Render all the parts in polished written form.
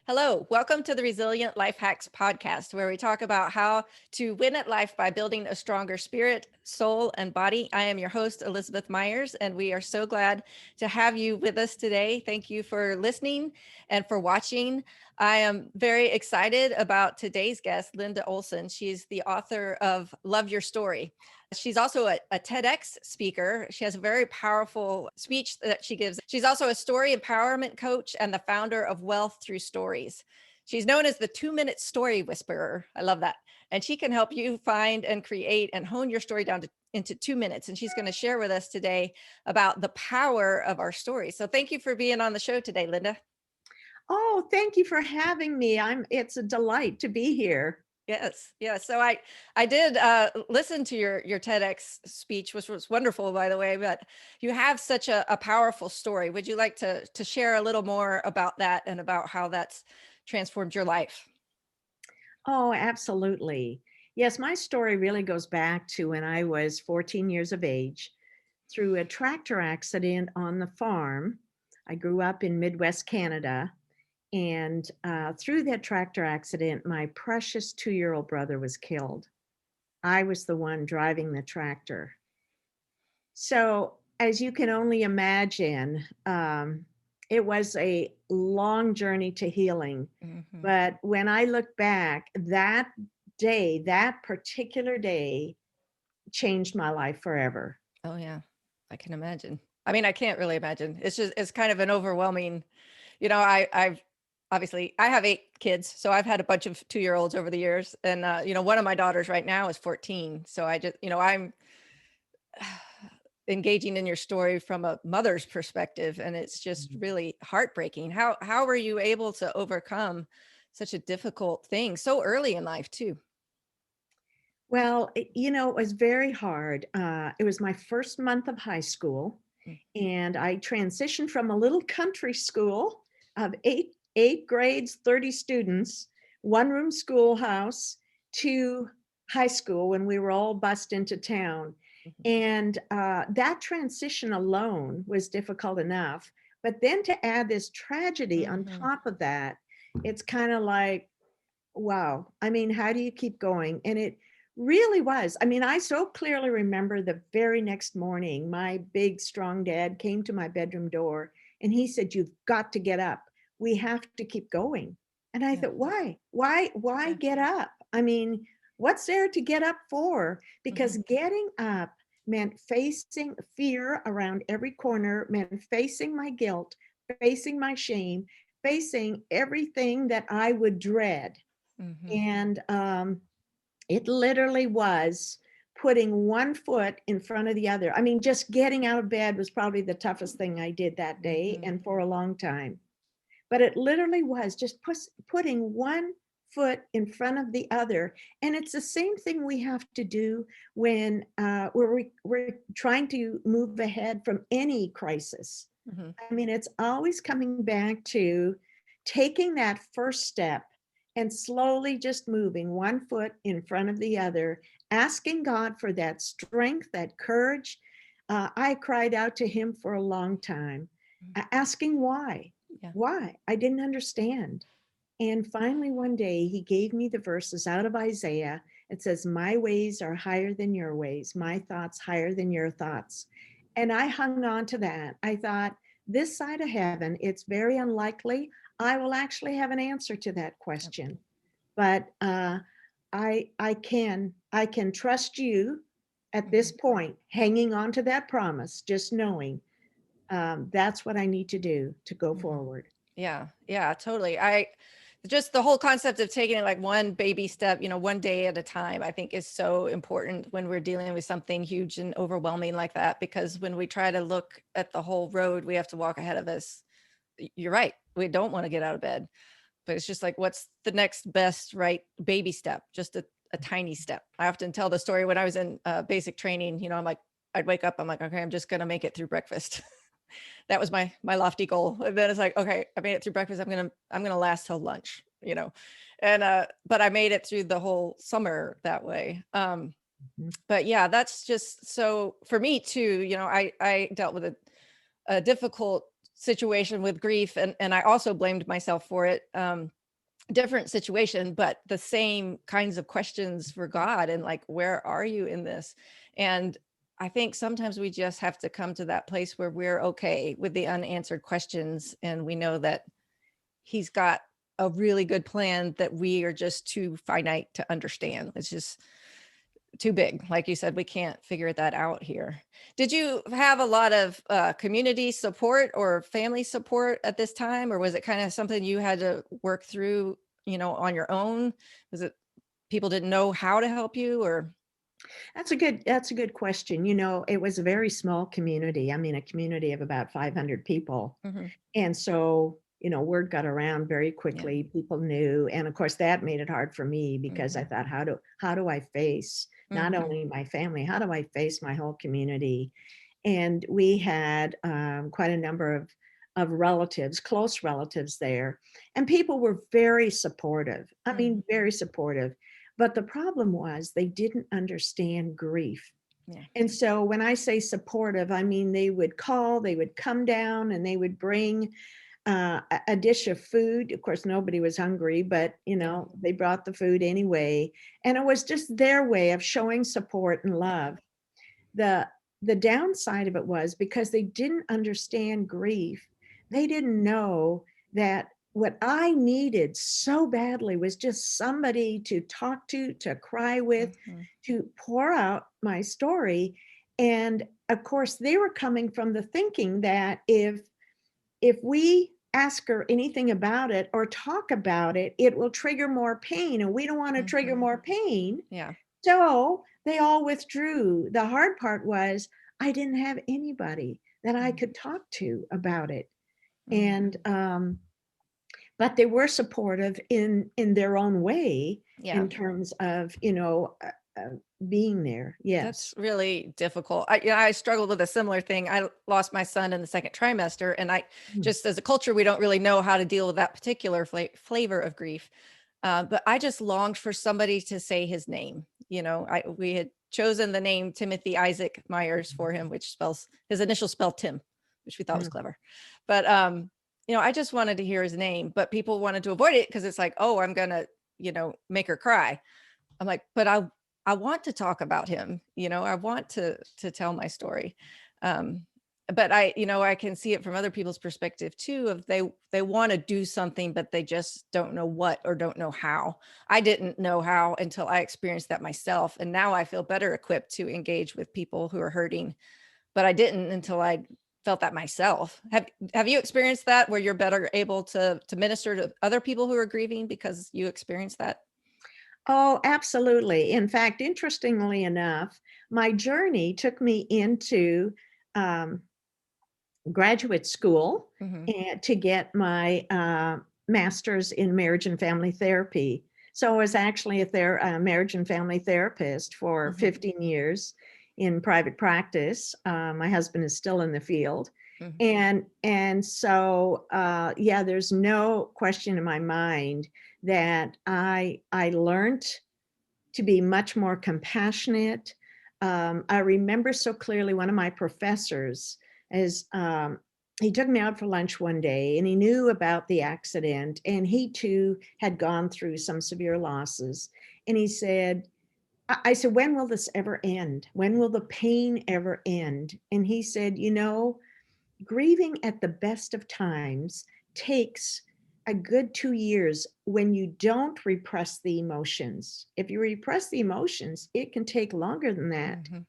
Hello, welcome to the Resilient Life Hacks podcast, where we talk about how to win at life by building a stronger spirit, soul, and body. I am your host, Elizabeth Myers, and we are so glad to have you with us today. Thank you for listening and for watching. I am very excited about today's guest, Linda Olson. She's the author of Love Your Story. She's also a TEDx speaker. She has a very powerful speech that she gives. She's also a story empowerment coach and the founder of Wealth Through Stories. She's known as the 2-minute story whisperer. I love that. And she can help you find and create and hone your story down into 2 minutes. And she's going to share with us today about the power of our stories. So thank you for being on the show today, Linda. Oh, thank you for having me. It's a delight to be here. Yes, yes. So I did listen to your TEDx speech, which was wonderful, by the way. But you have such a powerful story. Would you like to share a little more about that and about how that's transformed your life? Oh, absolutely. Yes, my story really goes back to when I was 14 years of age through a tractor accident on the farm. I grew up in Midwest Canada, and through that tractor accident, my precious 2-year-old brother was killed. I was the one driving the tractor. So, as you can only imagine, it was a long journey to healing. Hmm. But when I look back, that day, that particular day changed my life forever. Oh yeah, I can imagine. I mean, I can't really imagine. It's kind of an overwhelming. I've obviously I have 8 kids, so I've had a bunch of 2-year-olds over the years, and one of my daughters right now is 14. So I just, I'm engaging in your story from a mother's perspective, and it's just Mhm. really heartbreaking. How were you able to overcome such a difficult thing so early in life too? Well, it was very hard. It was my first month of high school, Mm. and I transitioned from a little country school of eight grades, 30 students, one room schoolhouse, to high school when we were all bused into town. Mhm. And that transition alone was difficult enough. But then to add this tragedy on Mhm. top of that, it's kind of like, wow. I mean, how do you keep going? And it really was. I mean, I so clearly remember the very next morning, my big, strong dad came to my bedroom door and he said, "You've got to get up. We have to keep going." And I Yeah. thought, why? Why Yeah. get up? I mean, what's there to get up for? Mhm. Because getting up meant facing fear around every corner, meant facing my guilt, facing my shame, facing everything that I would dread. Mhm. And it literally was putting one foot in front of the other. I mean, just getting out of bed was probably the toughest thing I did that day Mhm. and for a long time. But it literally was just putting one foot in front of the other. And it's the same thing we have to do when we're trying to move ahead from any crisis. Mhm. I mean, it's always coming back to taking that first step and slowly just moving one foot in front of the other, asking God for that strength, that courage. I cried out to Him for a long time, asking why. Yeah. Why? I didn't understand. And finally, one day, He gave me the verses out of Isaiah. It says, "My ways are higher than your ways, my thoughts higher than your thoughts." And I hung on to that. I thought, this side of heaven, it's very unlikely I will actually have an answer to that Yep. question. But I can trust you at this Mhm. point, hanging on to that promise, just knowing that's what I need to do to go Mhm. forward. Yeah, yeah, totally. I just the whole concept of taking it like one baby step, one day at a time, I think is so important when we're dealing with something huge and overwhelming like that. Because when we try to look at the whole road we have to walk ahead of us, you're right. We don't want to get out of bed, but it's just like, what's the next best right baby step? Just a tiny step. I often tell the story when I was in basic training. I'm like, I'd wake up, I'm like, okay, I'm just gonna make it through breakfast. That was my lofty goal. And then it's like, okay, I made it through breakfast. I'm gonna last till lunch. And but I made it through the whole summer that way. Mhm. But yeah, that's just so for me too. I dealt with a difficult situation with grief, and I also blamed myself for it. different situation, but the same kinds of questions for God and like, where are you in this? And I think sometimes we just have to come to that place where we're okay with the unanswered questions. And we know that He's got a really good plan that we are just too finite to understand. It's just too big. Like you said, we can't figure that out here. Did you have a lot of community support or family support at this time, or was it kind of something you had to work through, on your own? Was it people didn't know how to help you, or? That's a good question. It was a very small community. I mean, a community of about 500 people. Mhm. And so, word got around very Yeah. quickly. People knew. And of course, that made it hard for me because I Mhm. thought, how do I face not Mhm. only my family, how do I face my whole community? And we had quite a number of relatives, close relatives there. And people were very supportive. I Mhm. mean, very supportive. But the problem was they didn't understand grief. Yeah. And so when I say supportive, I mean they would call, they would come down, and they would bring a dish of food. Of course, nobody was hungry, but Yeah. they brought the food anyway. And it was just their way of showing support and love. The the downside of it was because they didn't understand grief, they didn't know that what I needed so badly was just somebody to talk to cry with, Mhm. to pour out my story. And of course, they were coming from the thinking that if we ask her anything about it or talk about it, it will trigger more pain, and we don't want to trigger Mhm. more pain. Yeah. So they all withdrew. The hard part was I didn't have anybody that I Mhm. could talk to about it. Mhm. And but they were supportive in their own way Yeah. in terms of being there. That's Yes. really difficult. I struggled with a similar thing. I lost my son in the second trimester, and I Mm. just as a culture, we don't really know how to deal with that particular flavor of grief. But I just longed for somebody to say his name. We had chosen the name Timothy Isaac Myers for him, which spells his initial spell Tim, which we thought was Mm. clever. But I just wanted to hear his name, but people wanted to avoid it because it's like, oh, I'm gonna, make her cry. I'm like, but I want to talk about him, I want to tell my story. Um, but I can see it from other people's perspective too, of they want to do something, but they just don't know what or don't know how. I didn't know how until I experienced that myself. And now I feel better equipped to engage with people who are hurting, but I didn't until I felt that myself. Have you experienced that where you're better able to minister to other people who are grieving because you experienced that? Oh, absolutely. In fact, interestingly enough, my journey took me into um, graduate school Hmm. and to get my master's in marriage and family therapy. So I was actually a marriage and family therapist for Hmm. 15 years in private practice. My husband is still in the field. Hmm. And so yeah, there's no question in my mind that I learned to be much more compassionate. I remember so clearly one of my professors is he took me out for lunch one day, and he knew about the accident, and he too had gone through some severe losses. And he said, I said, when will this ever end? When will the pain ever end? And he said, grieving at the best of times takes a good 2 years when you don't repress the emotions. If you repress the emotions, it can take longer than that. Hmm.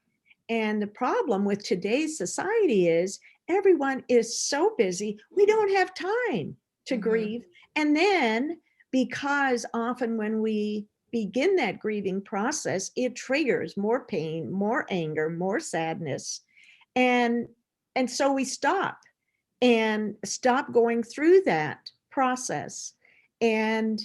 And the problem with today's society is everyone is so busy, we don't have time to Hmm. grieve. And then, because often when we begin that grieving process, it triggers more pain, more anger, more sadness. And and so we stop going through that process. And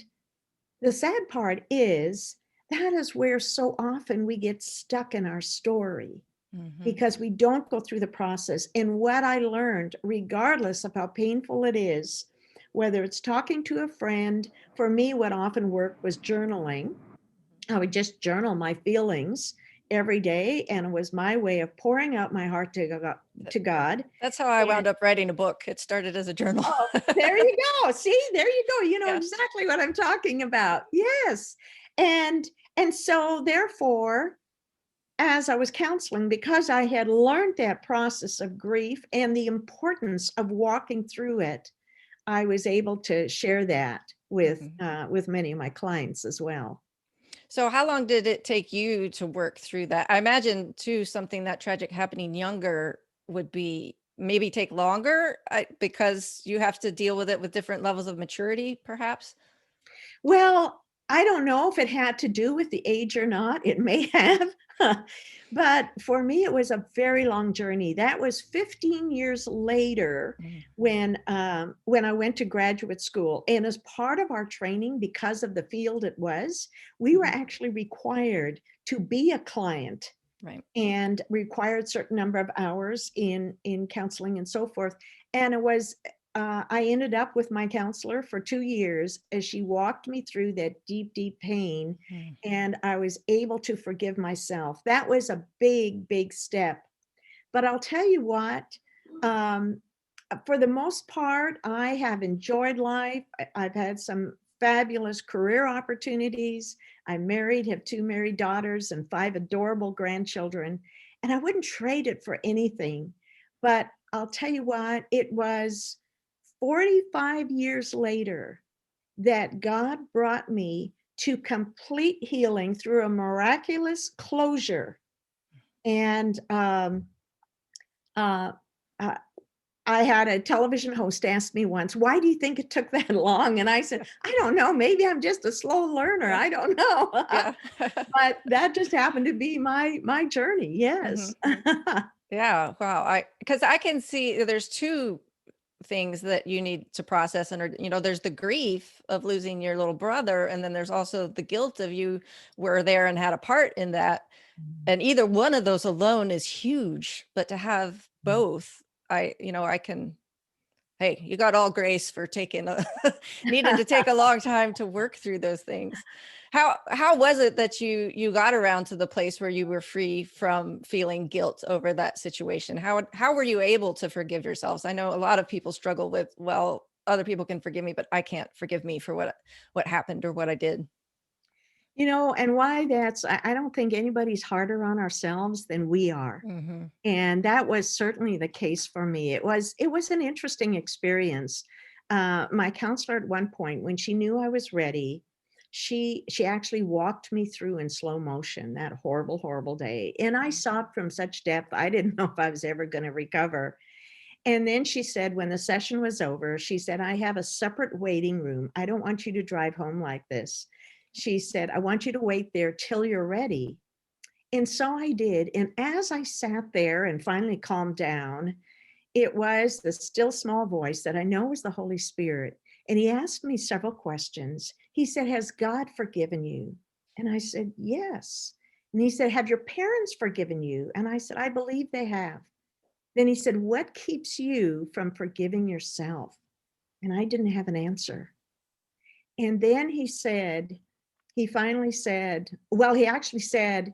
the sad part is that is where so often we get stuck in our story Hmm. because we don't go through the process. And what I learned, regardless of how painful it is, whether it's talking to a friend, for me, what often worked was journaling. I would just journal my feelings every day, and it was my way of pouring out my heart to God. That's how I And wound up writing a book. It started as a journal. oh, there you go. See, there you go. You know Yeah. exactly what I'm talking about. Yes. And so therefore, as I was counseling, because I had learned that process of grief and the importance of walking through it, I was able to share that with many of my clients as well. So how long did it take you to work through that? I imagine too, something that tragic happening younger would be maybe take longer because you have to deal with it with different levels of maturity, perhaps. Well, I don't know if it had to do with the age or not. It may have. But for me, it was a very long journey. That was 15 years later Mm. when I went to graduate school. And as part of our training, because of the field it was, we were Mhm. actually required to be a client Right. and required certain number of hours in counseling and so forth. And it was I ended up with my counselor for 2 years as she walked me through that deep pain, Mm. and I was able to forgive myself. That was a big step. But I'll tell you what, um, for the most part, I have enjoyed life. I've had some fabulous career opportunities. I'm married, have 2 married daughters and 5 adorable grandchildren, and I wouldn't trade it for anything. But I'll tell you what, it was 45 years later that God brought me to complete healing through a miraculous closure. And uh, uh, I had a television host ask me once, "Why do you think it took that long?" And I said, "I don't know. Maybe I'm just a slow learner. Yeah. I don't know." Yeah. But that just happened to be my journey. Mhm. Yes. Yeah. Wow. Because I can see there's two things that you need to process and there's the grief of losing your little brother, and then there's also the guilt of you were there and had a part in that, and either one of those alone is huge, but to have both, I can, hey, you got all grace for taking needing to take a long time to work through those things. How was it that you got around to the place where you were free from feeling guilt over that situation? How were you able to forgive yourselves? I know a lot of people struggle with, well, other people can forgive me, but I can't forgive me for what happened or what I did. And why I don't think anybody's harder on ourselves than we are. Mm-hmm. And that was certainly the case for me. It was an interesting experience. My counselor at one point, when she knew I was ready, she actually walked me through in slow motion that horrible day. And I sobbed from such depth, I didn't know if I was ever going to recover. And then she said, when the session was over, she said, "I have a separate waiting room. I don't want you to drive home like this." She said, "I want you to wait there till you're ready." And so I did. And as I sat there and finally calmed down, it was the still small voice that I know was the Holy Spirit. And he asked me several questions. He said, "Has God forgiven you?" And I said, "Yes." And he said, "Have your parents forgiven you?" And I said, "I believe they have." Then he said, "What keeps you from forgiving yourself?" And I didn't have an answer. And then he finally said, well, he actually said,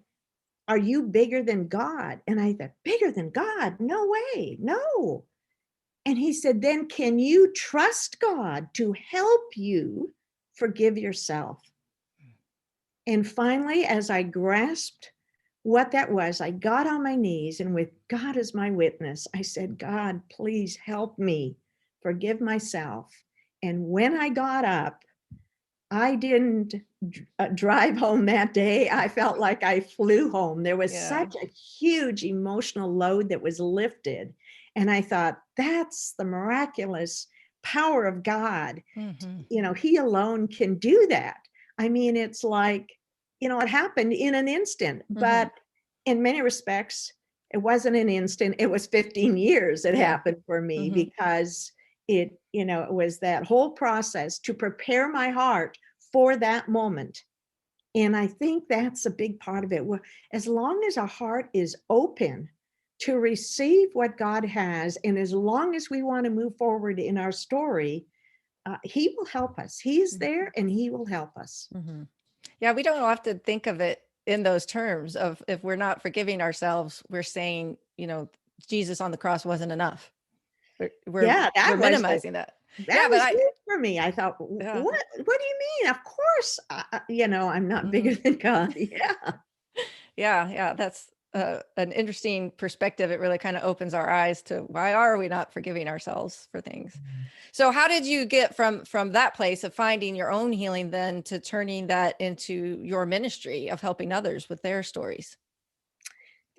"Are you bigger than God?" And I thought, "Bigger than God? No way. No." And he said, "Then can you trust God to help you forgive yourself?" And finally, as I grasped what that was, I got on my knees, and with God as my witness, I said, "God, please help me forgive myself." And when I got up, I didn't drive home that day. I felt like I flew home. There was Yeah. such a huge emotional load that was lifted. And I thought, that's the miraculous power of God. Mm-hmm. He alone can do that. I mean, it's like, it happened in an instant, Mm-hmm. but in many respects, it wasn't an instant. It was 15 years it Yeah. happened for me Mm-hmm. because it was that whole process to prepare my heart for that moment. And I think that's a big part of it. As long as our heart is open to receive what God has, and as long as we want to move forward in our story, He will help us. He is there and He will help us. Mm-hmm. Yeah, we don't often think of it in those terms of, if we're not forgiving ourselves, we're saying, Jesus on the cross wasn't enough. We're Yeah, we're minimizing that. that Yeah, but was huge for me. I thought, yeah. what do you mean? Of course, I'm not Mhm. bigger than God. Yeah. Yeah, that's an interesting perspective. It really kind of opens our eyes to, why are we not forgiving ourselves for things? So how did you get from that place of finding your own healing then to turning that into your ministry of helping others with their stories?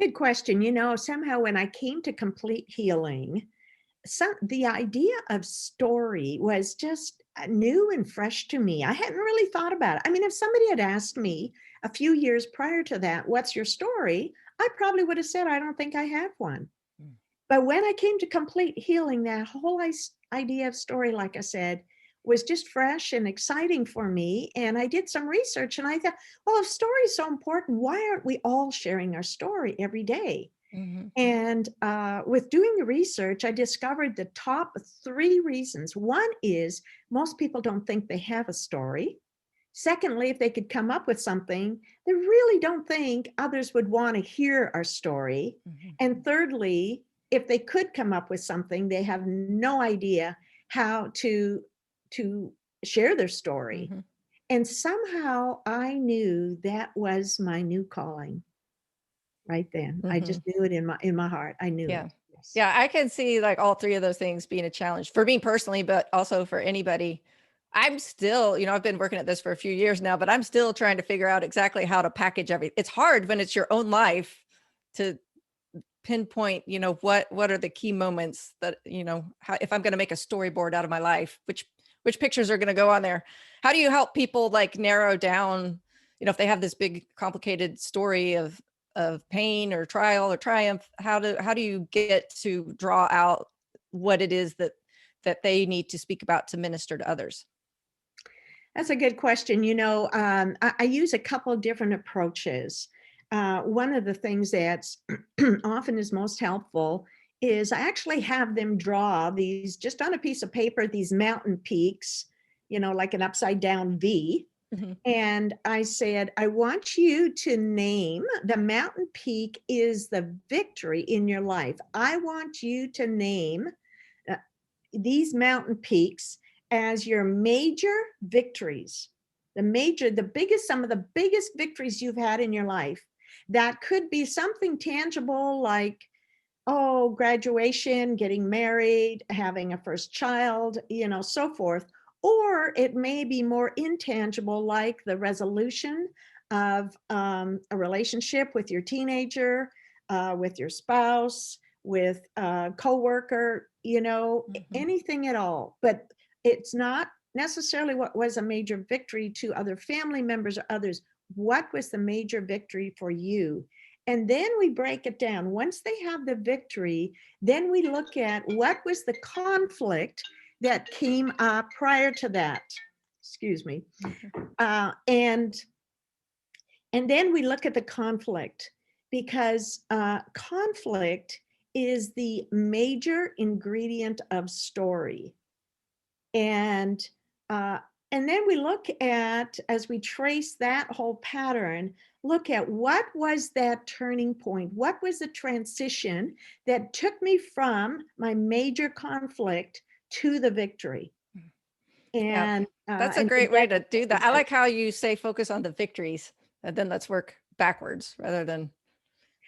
Good question. Somehow when I came to complete healing, the idea of story was just new and fresh to me. I hadn't really thought about it. I mean, if somebody had asked me a few years prior to that, what's your story? I probably would have said, I don't think I have one. Mm. But when I came to complete healing, that whole idea of story, like I said, was just fresh and exciting for me. And I did some research and I thought, well, if story is so important, why aren't we all sharing our story every day? Mhm. And with doing the research, I discovered the top 3 reasons. One is most people don't think they have a story. Secondly, if they could come up with something, they really don't think others would want to hear our story. Mhm. And thirdly, if they could come up with something, they have no idea how to share their story. Mhm. And somehow I knew that was my new calling right then. I just Mhm. knew it in my heart. I knew it. Yeah. Yes. Yeah, I can see like all three of those things being a challenge for me personally, but also for anybody. I'm still, I've been working at this for a few years now, but I'm still trying to figure out exactly how to package everything. It's hard when it's your own life to pinpoint, what are the key moments that, how, if I'm going to make a storyboard out of my life, which pictures are going to go on there. How do you help people like narrow down, if they have this big complicated story of pain or trial or triumph, how do you get to draw out what it is that they need to speak about to minister to others? That's a good question. I use a couple of different approaches. One of the things that's often is most helpful is I actually have them draw these just on a piece of paper, these mountain peaks, like an upside down V. Mhm. And I said, I want you to name the mountain peak is the victory in your life. I want you to name uh, these mountain peaks as your major victories, some of the biggest victories you've had in your life. That could be something tangible like, oh, graduation, getting married, having a first child, so forth. Or it may be more intangible, like the resolution of a relationship with your teenager, with your spouse, with a coworker, Mhm. anything at all. But it's not necessarily what was a major victory to other family members or others. What was the major victory for you? And then we break it down. Once they have the victory, then we look at what was the conflict that came up prior to that. Excuse me. Mhm. Uh, and and then we look at the conflict because conflict is the major ingredient of story. And uh, and then we look at, as we trace that whole pattern, look at what was that turning point? What was the transition that took me from my major conflict to the victory? Yeah, that's a And great way to do that. I together. like how you say focus on the victories, and then let's work backwards rather than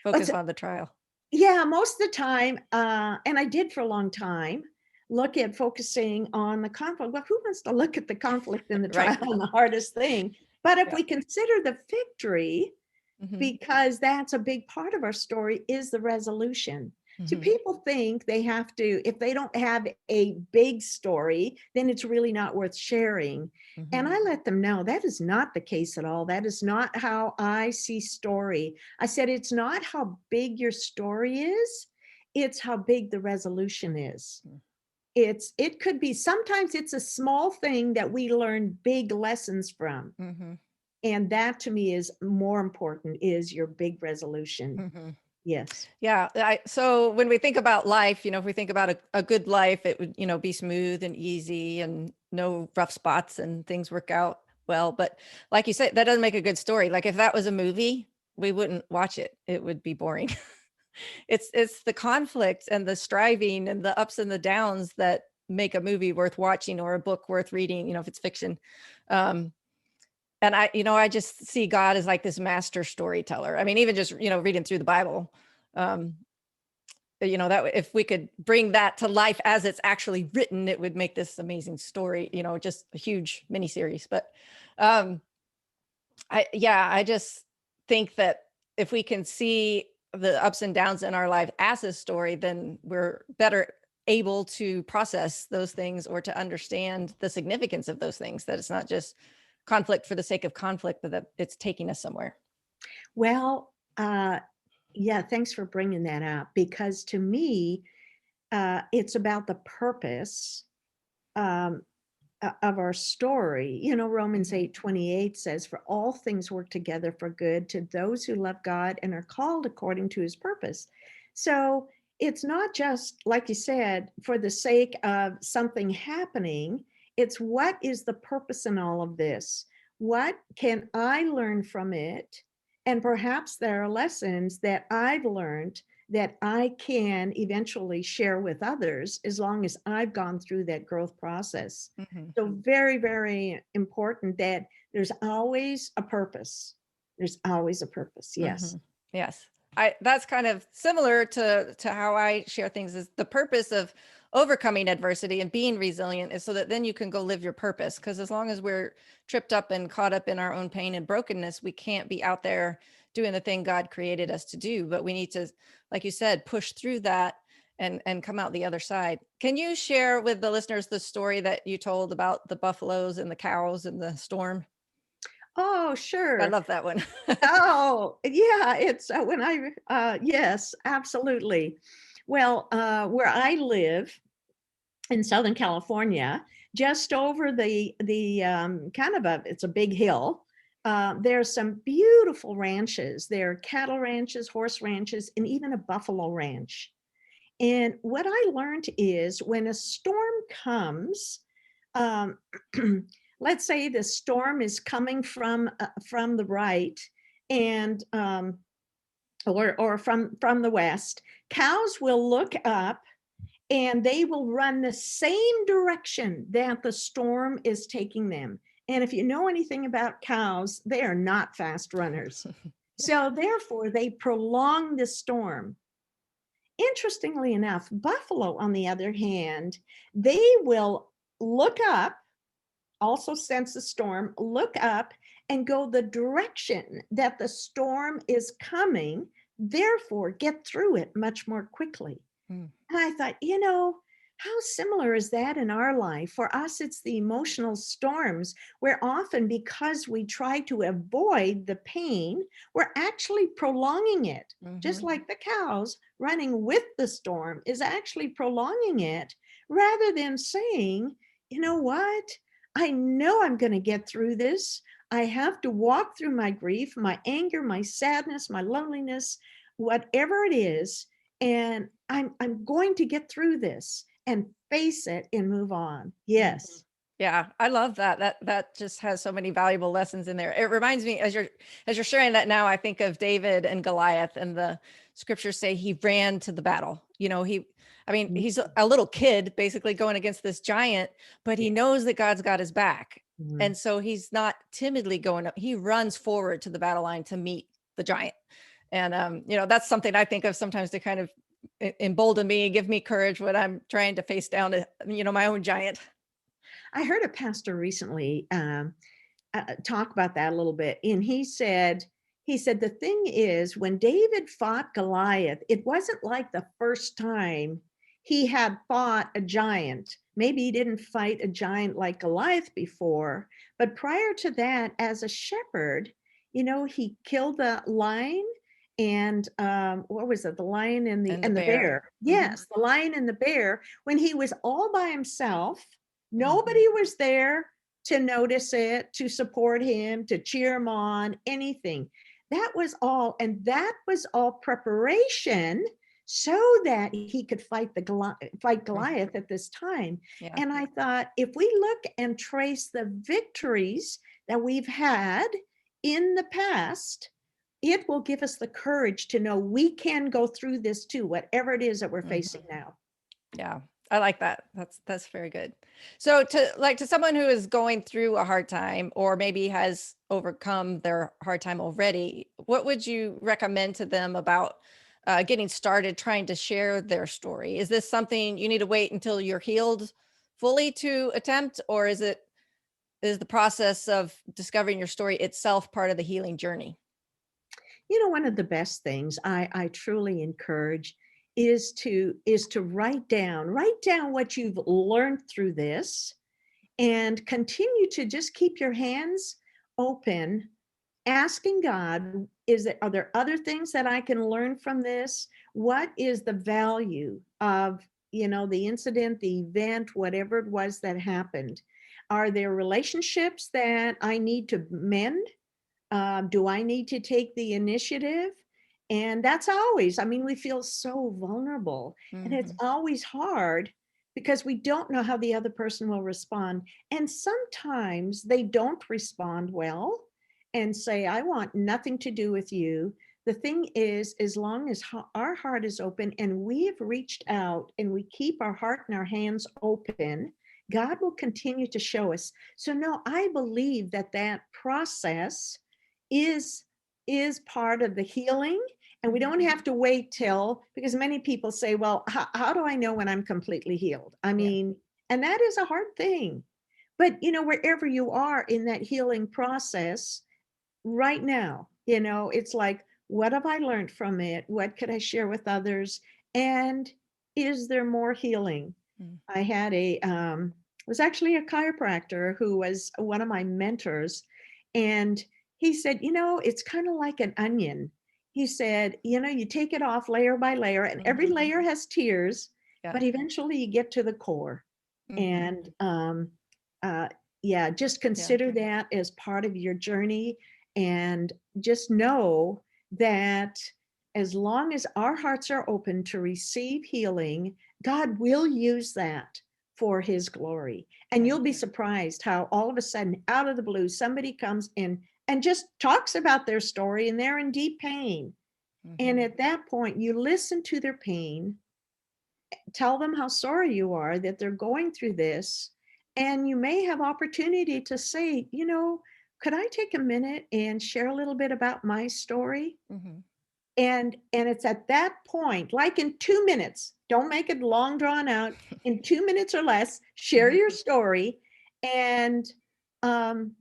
But focus on the trial. yeah, most of the time, and I did for a long time, look at focusing on the conflict. Well, who wants to look at the conflict and the Right. trial and the hardest thing? But if Yeah. we consider the victory, Mhm. because that's a big part of our story, is the resolution. So Mhm. people think they have to, if they don't have a big story, then it's really not worth sharing. And Mhm. I let them know that is not the case at all. That is not how I see story. I said, it's not how big your story is, it's how big the resolution is. Mm. It could be, sometimes it's a small thing that we learn big lessons from. Mhm. And that to me is more important, is your big resolution. Mhm. Yes. Yeah. So when we think about life, if we think about a good life, it would, be smooth and easy and no rough spots and things work out well. But like you said, that doesn't make a good story. Like if that was a movie, we wouldn't watch it. It would be boring. It's the conflict and the striving and the ups and the downs that make a movie worth watching or a book worth reading, if it's fiction. Um, and I just see God as like this master storyteller. I mean, even just, reading through the Bible, um, that if we could bring that to life as it's actually written, it would make this amazing story, just a huge miniseries. But um, I just think that if we can see the ups and downs in our life as a story, then we're better able to process those things or to understand the significance of those things, that it's not just conflict for the sake of conflict, but that it's taking us somewhere. Well, yeah, thanks for bringing that up, because to me, it's about the purpose um, of our story. Romans Mhm. 8:28 says, "For all things work together for good to those who love God and are called according to his purpose." So it's not just, like you said, for the sake of something happening. It's what is the purpose in all of this? What can I learn from it? And perhaps there are lessons that I've learned that I can eventually share with others as long as I've gone through that growth process. Mhm. So very, very important that there's always a purpose. There's always a purpose. Yes. Mhm. Yes. That's kind of similar to how I share things. Is the purpose of overcoming adversity and being resilient is so that then you can go live your purpose. Because as long as we're tripped up and caught up in our own pain and brokenness, we can't be out there doing the thing God created us to do. But we need to, like you said, push through that and come out the other side. Can you share with the listeners the story that you told about the buffaloes and the cows and the storm? Oh, I sure. love that one. Oh, yeah. It's yes, absolutely. Well, where I live in Southern California, just over the kind of it's a big hill. There's some beautiful ranches. There are cattle ranches, horse ranches, and even a buffalo ranch. And what I learned is when a storm comes, um, let's say the storm is coming from the right, and or from the west, cows will look up and they will run the same direction that the storm is taking them. And if you know anything about cows, they are not fast runners. So therefore, they prolong the storm. Interestingly enough, buffalo, on the other hand, they will look up, also sense the storm, look up and go the direction that the storm is coming, therefore get through it much more quickly. Mm. And I thought, how similar is that in our life? For us, it's the emotional storms where often, because we try to avoid the pain, we're actually prolonging it. Just Mhm. like the cows running with the storm is actually prolonging it, rather than saying, you know what? I know I'm going to get through this. I have to walk through my grief, my anger, my sadness, my loneliness, whatever it is, and I'm going to get through this and face it and move on. Mhm. Yes. Yeah, I love that. That just has so many valuable lessons in there. It reminds me, as you're sharing that now, I think of David and Goliath, and the scriptures say he ran to the battle. I mean, he's a little kid basically going against this giant, but he Yeah. knows that God's got his back. Mhm. And so he's not timidly going up. He runs forward to the battle line to meet the giant. And that's something I think of sometimes to kind of embolden me, give me courage when I'm trying to face down, my own giant. I heard a pastor recently talk about that a little bit, and he said the thing is, when David fought Goliath, it wasn't like the first time he had fought a giant. Maybe he didn't fight a giant like Goliath before, but prior to that, as a shepherd, he killed the lion and what was it? The lion and the And the and the bear. bear. Mhm. Yes, the lion and the bear. When he was all by himself, Mhm. nobody was there to notice it, to support him, to cheer him on, anything. That was all. And that was all preparation so that he could fight Mhm. Goliath at this time. Yeah. And I thought, if we look and trace the victories that we've had in the past, it will give us the courage to know we can go through this too, whatever it is that we're facing now. Yeah, I like that. That's very good. So to someone who is going through a hard time or maybe has overcome their hard time already, what would you recommend to them about getting started trying to share their story? Is this something you need to wait until you're healed fully to attempt, or is the process of discovering your story itself part of the healing journey? One of the best things I truly encourage is to write down what you've learned through this, and continue to just keep your hands open, asking God, are there other things that I can learn from this? What is the value of, the incident, the event, whatever it was that happened? Are there relationships that I need to mend? Do I need to take the initiative? And that's always, I mean, we feel so vulnerable, and it's Hmm. always hard because we don't know how the other person will respond. And sometimes they don't respond well and say, I want nothing to do with you. The thing is, as long as our heart is open and we have reached out and we keep our heart and our hands open, God will continue to show us. So, no, I believe that process is is part of the healing, and we don't have to wait till, because many people say, well, how do I know when I'm completely healed? I Yeah. mean, and that is a hard thing. But wherever you are in that healing process right now, it's like, what have I learned from it? What could I share with others? And is there more healing? Mm. I had was actually a chiropractor who was one of my mentors. And he said, it's kind of like an onion. He said, you take it off layer by layer, and every Mhm. layer has tears, Yeah. but eventually you get to the core. Mhm. And uh, yeah, just Yeah. consider that as part of your journey. And just know that as long as our hearts are open to receive healing, God will use that for his glory. And Yeah. you'll be surprised how all of a sudden, out of the blue, somebody comes in and just talks about their story, and they're in deep pain. And Mhm. at that point, you listen to their pain, tell them how sorry you are that they're going through this. And you may have opportunity to say, could I take a minute and share a little bit about my story? Mhm. And it's at that point, like in 2 minutes, don't make it long drawn out, in 2 minutes or less, share Mhm. your story. And um,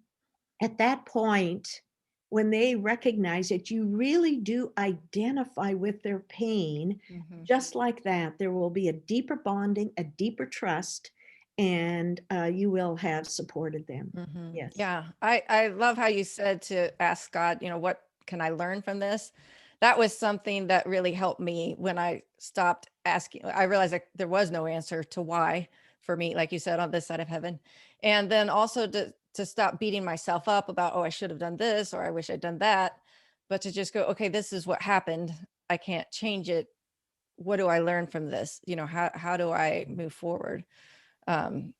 at that point, when they recognize that you really do identify with their pain, Mhm. just like that, there will be a deeper bonding, a deeper trust, and you will have supported them. Mhm. Yes. Yeah. I love how you said to ask God, what can I learn from this? That was something that really helped me when I stopped asking. I realized that there was no answer to why for me, like you said, on this side of heaven. And then also to stop beating myself up about, oh, I should have done this or I wish I'd done that, but to just go, okay, this is what happened. I can't change it. What do I learn from this? How do I move forward? Um,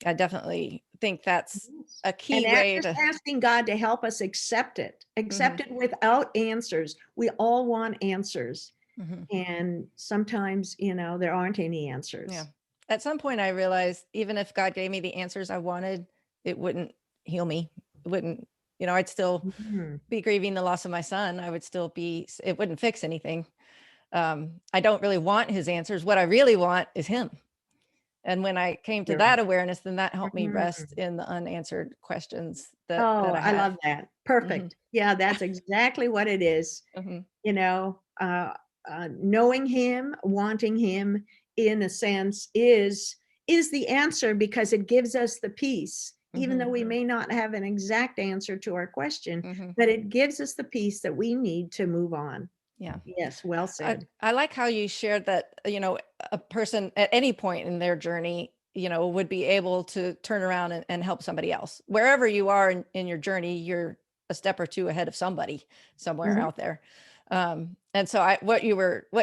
I definitely think that's Yes. a And key that way just to. asking God to help us Mhm, accept it without answers. We all want answers. mhm, And sometimes, there aren't any yeah. answers. At some point, I realized even if God gave me the answers I wanted, it wouldn't heal me. It wouldn't, I'd still Mhm. be grieving the loss of my son. It wouldn't fix anything. I don't really want his answers. What I really want is him. And when I came to Sure. that awareness, then that helped me rest Mhm. in the unanswered questions that Oh, I I have. love that. Mhm, Perfect. Yeah, that's exactly what it is. mhm, You know, uh, Knowing him, wanting him, in a sense, is the answer, because it gives us the peace, even though mhm, we may not have an exact answer to our question, mhm. but it gives us the peace that we need to move on. Yeah. Yes, well I, said. I like how you shared that, a person at any point in their journey, would be able to turn around and help somebody else. Wherever you are in your journey, you're a step or two ahead of somebody somewhere Mhm. out there. And so what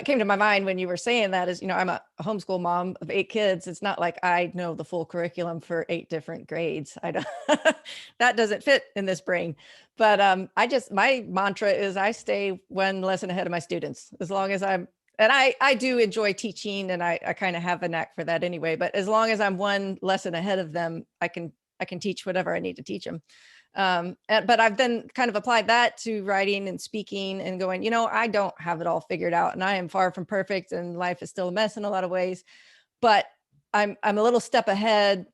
came to my mind when you were saying that is, I'm a homeschool mom of 8 kids. It's not like I know the full curriculum for 8 different grades. I don't, that doesn't fit in this brain. But my mantra is I stay one lesson ahead of my students, as long as and I do enjoy teaching, and I kind of have a knack for that anyway. But as long as I'm one lesson ahead of them, I can teach whatever I need to teach them. But I've then kind of applied that to writing and speaking and going, I don't have it all figured out, and I am far from perfect, and life is still a mess in a lot of ways, but I'm a little step ahead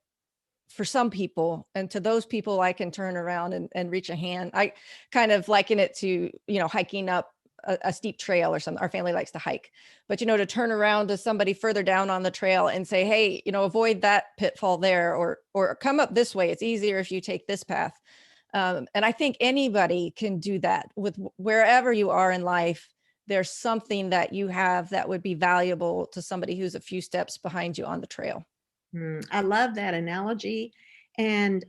for some people. And to those people, I can turn around and reach a hand. I kind of liken it to, hiking up a steep trail or something. Our family likes to hike, but, to turn around to somebody further down on the trail and say, hey, avoid that pitfall there, or come up this way. It's easier if you take this path. And I think anybody can do that with wherever you are in life. There's something that you have that would be valuable to somebody who's a few steps behind you on the trail. I love that analogy. And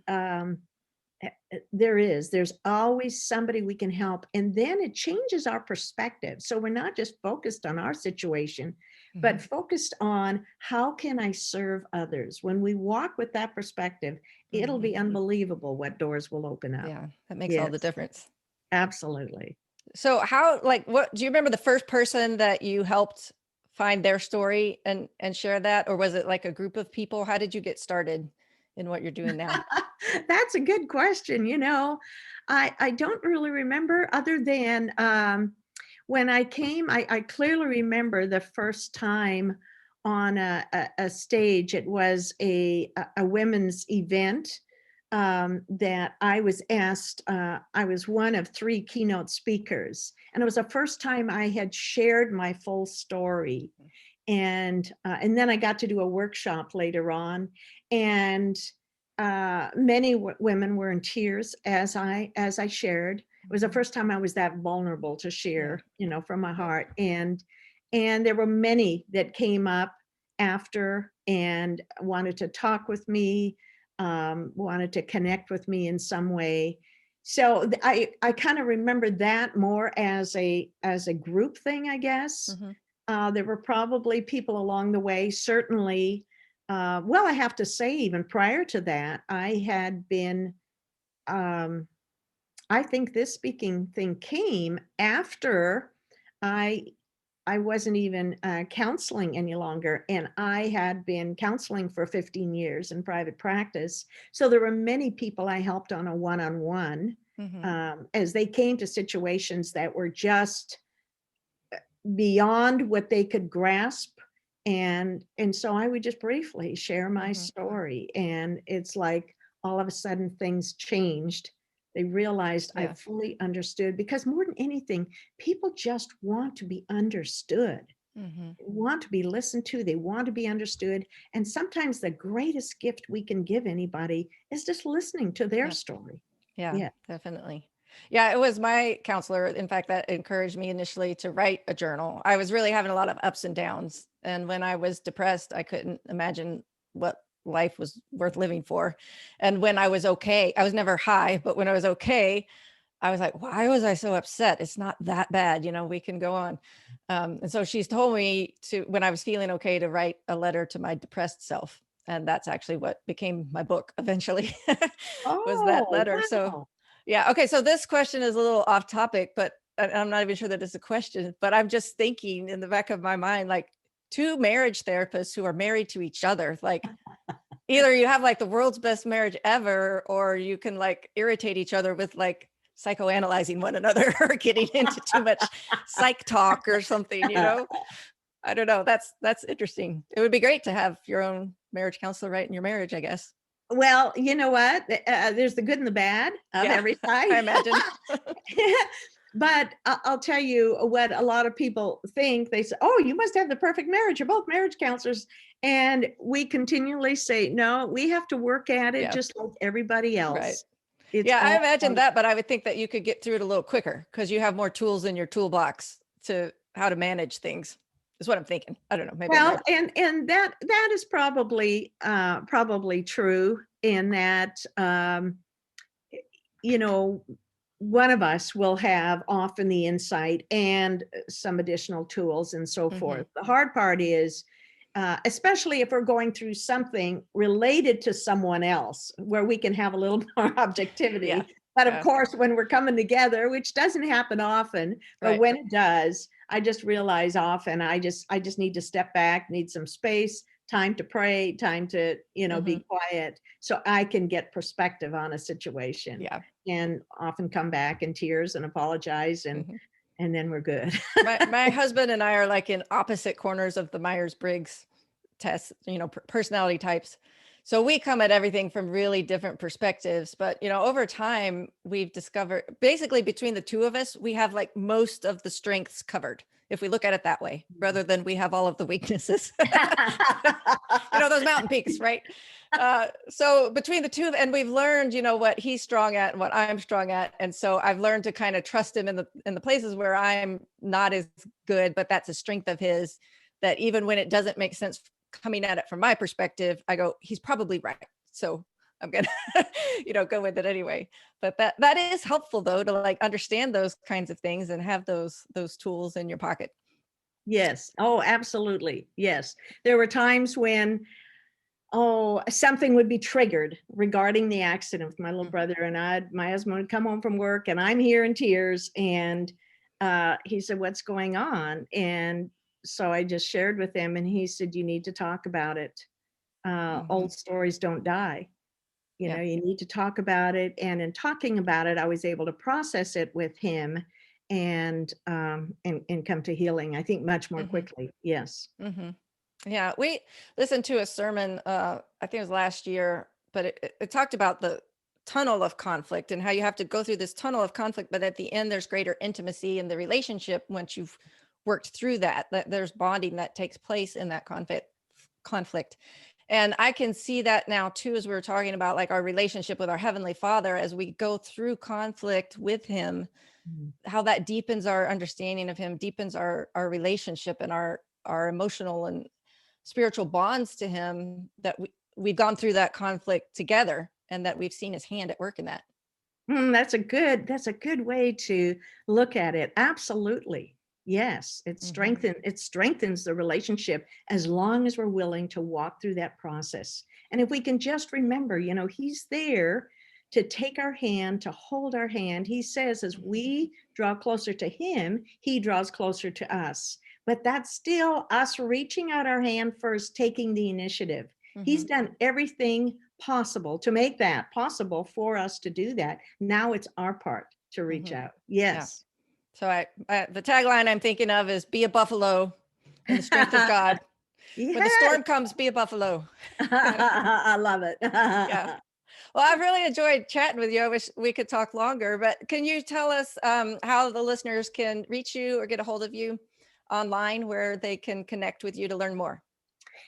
there's always somebody we can help. And then it changes our perspective. So we're not just focused on our situation, but focused on how can I serve others? When we walk with that perspective, it'll be unbelievable what doors will open up. Yeah, that makes all the difference. Absolutely. So what do you remember the first person that you helped find their story and share that? Or was it like a group of people? How did you get started in what you're doing now? That's a good question. I don't really remember, other than when I came, I clearly remember the first time on a stage. It was a women's event that I was asked. I was one of 3 keynote speakers, and it was the first time I had shared my full story. And then I got to do a workshop later on, and many women were in tears as I shared. It was the first time I was that vulnerable to share, from my heart. And there were many that came up after and wanted to talk with me, wanted to connect with me in some way. So I kind of remember that more as a group thing, I guess. There were probably people along the way, certainly. Well, I have to say, even prior to that, I had been, I think this speaking thing came after I wasn't even counseling any longer. And I had been counseling for 15 years in private practice. So there were many people I helped on a one-on-one as they came to situations that were just beyond what they could grasp. And so I would just briefly share my story. And it's like all of a sudden things changed. They realized I fully understood, because more than anything, people just want to be understood. They want to be listened to. They want to be understood. And sometimes the greatest gift we can give anybody is just listening to their story. Yeah, definitely. Yeah, it was my counselor, in fact, that encouraged me initially to write a journal. I was really having a lot of ups and downs. And when I was depressed, I couldn't imagine what life was worth living for. And when I was okay, I was never high, but when I was okay, I was like, why was I so upset? It's not that bad. We can go on. And so she's told me when I was feeling okay, to write a letter to my depressed self. And that's actually what became my book eventually, was that letter. Wow. So yeah. Okay. So this question is a little off topic, but I'm not even sure that it's a question, but I'm just thinking in the back of my mind, like 2 marriage therapists who are married to each other, like either you have like the world's best marriage ever, or you can like irritate each other with like psychoanalyzing one another or getting into too much psych talk or something, I don't know. That's interesting. It would be great to have your own marriage counselor right in your marriage, I guess. Well, you know what? There's the good and the bad of every side. I imagine. But I'll tell you what a lot of people think. They say, oh, you must have the perfect marriage. You're both marriage counselors. And we continually say, no, we have to work at it just like everybody else. Right. It's I imagine that, but I would think that you could get through it a little quicker because you have more tools in your toolbox to how to manage things. Is what I'm thinking. I don't know. Maybe. Well, and that is probably true in that, one of us will have often the insight and some additional tools and so forth. The hard part is, especially if we're going through something related to someone else, where we can have a little more objectivity. Yeah. But of Yeah. course, when we're coming together, which doesn't happen often, but Right. when it does, I just realize often I just need to step back, need some space, time to pray, time to, be quiet, so I can get perspective on a situation, Yeah. and often come back in tears and apologize, and then we're good. My husband and I are like in opposite corners of the Myers-Briggs test, personality types. So we come at everything from really different perspectives, but over time we've discovered basically between the two of us, we have like most of the strengths covered, if we look at it that way, rather than we have all of the weaknesses. Those mountain peaks, right? So between the two, and we've learned, what he's strong at and what I'm strong at. And so I've learned to kind of trust him in the places where I'm not as good, but that's a strength of his, that even when it doesn't make sense coming at it from my perspective, I go, he's probably right. So I'm gonna, go with it anyway. But that is helpful though, to like understand those kinds of things and have those tools in your pocket. Yes. Oh, absolutely. Yes. There were times when, something would be triggered regarding the accident with my little brother and my husband would come home from work and I'm here in tears, and he said, "What's going on?" And so I just shared with him, and he said, "You need to talk about it. Old stories don't die. Yeah. You need to talk about it." And in talking about it, I was able to process it with him and come to healing, I think, much more quickly. Yes. Yeah, we listened to a sermon, I think it was last year, but it talked about the tunnel of conflict and how you have to go through this tunnel of conflict, but at the end, there's greater intimacy in the relationship once you've worked through that there's bonding that takes place in that conflict. And I can see that now too, as we were talking about like our relationship with our Heavenly Father, as we go through conflict with Him, how that deepens our understanding of Him, deepens our relationship and our emotional and spiritual bonds to Him, that we've gone through that conflict together and that we've seen His hand at work in that. That's a good way to look at it. Absolutely. Yes, it strengthens the relationship as long as we're willing to walk through that process. And if we can just remember, He's there to take our hand, to hold our hand. He says as we draw closer to Him, He draws closer to us. But that's still us reaching out our hand first, taking the initiative. He's done everything possible to make that possible for us to do that. Now it's our part to reach out. Yes. Yeah. So the tagline I'm thinking of is be a buffalo in the strength of God. Yes. When the storm comes, be a buffalo. I love it. Yeah. Well, I've really enjoyed chatting with you. I wish we could talk longer, but can you tell us how the listeners can reach you or get a hold of you online, where they can connect with you to learn more?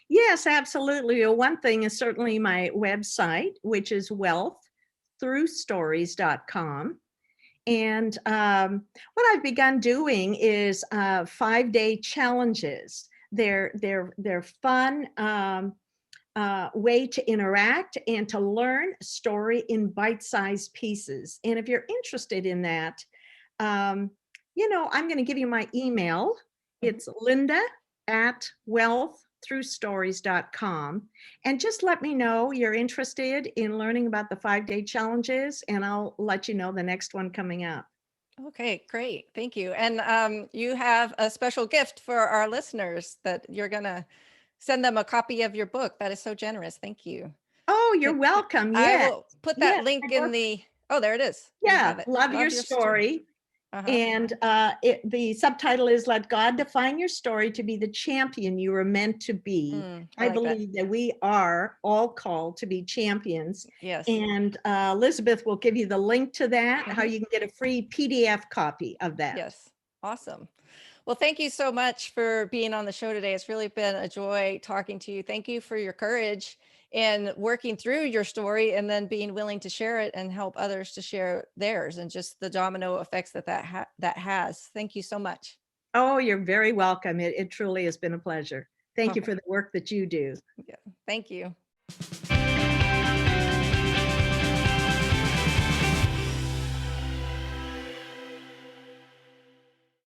Yes, absolutely. Well, one thing is certainly my website, which is wealththroughstories.com. And what I've begun doing is 5-day challenges. They're fun way to interact and to learn a story in bite-sized pieces. And if you're interested in that, I'm going to give you my email. It's linda@wealththroughstories.com. And just let me know you're interested in learning about the 5-day challenges, and I'll let you know the next one coming up. Okay, great. Thank you. And you have a special gift for our listeners, that you're going to send them a copy of your book. That is so generous. Thank you. Oh, you're welcome. I Yes. will put that Yes. link in oh, there it is. You Yeah. have it. Love your story. And the subtitle is Let God Define Your Story to Be the Champion You Were Meant to Be. I like believe that we are all called to be champions. Yes. And Elizabeth will give you the link to that, how you can get a free PDF copy of that. Yes. Awesome. Well, thank you so much for being on the show today. It's really been a joy talking to you. Thank you for your courage in working through your story and then being willing to share it and help others to share theirs, and just the domino effects that has. Thank you so much. Oh, you're very welcome. It truly has been a pleasure. Thank you for the work that you do. Yeah. Thank you.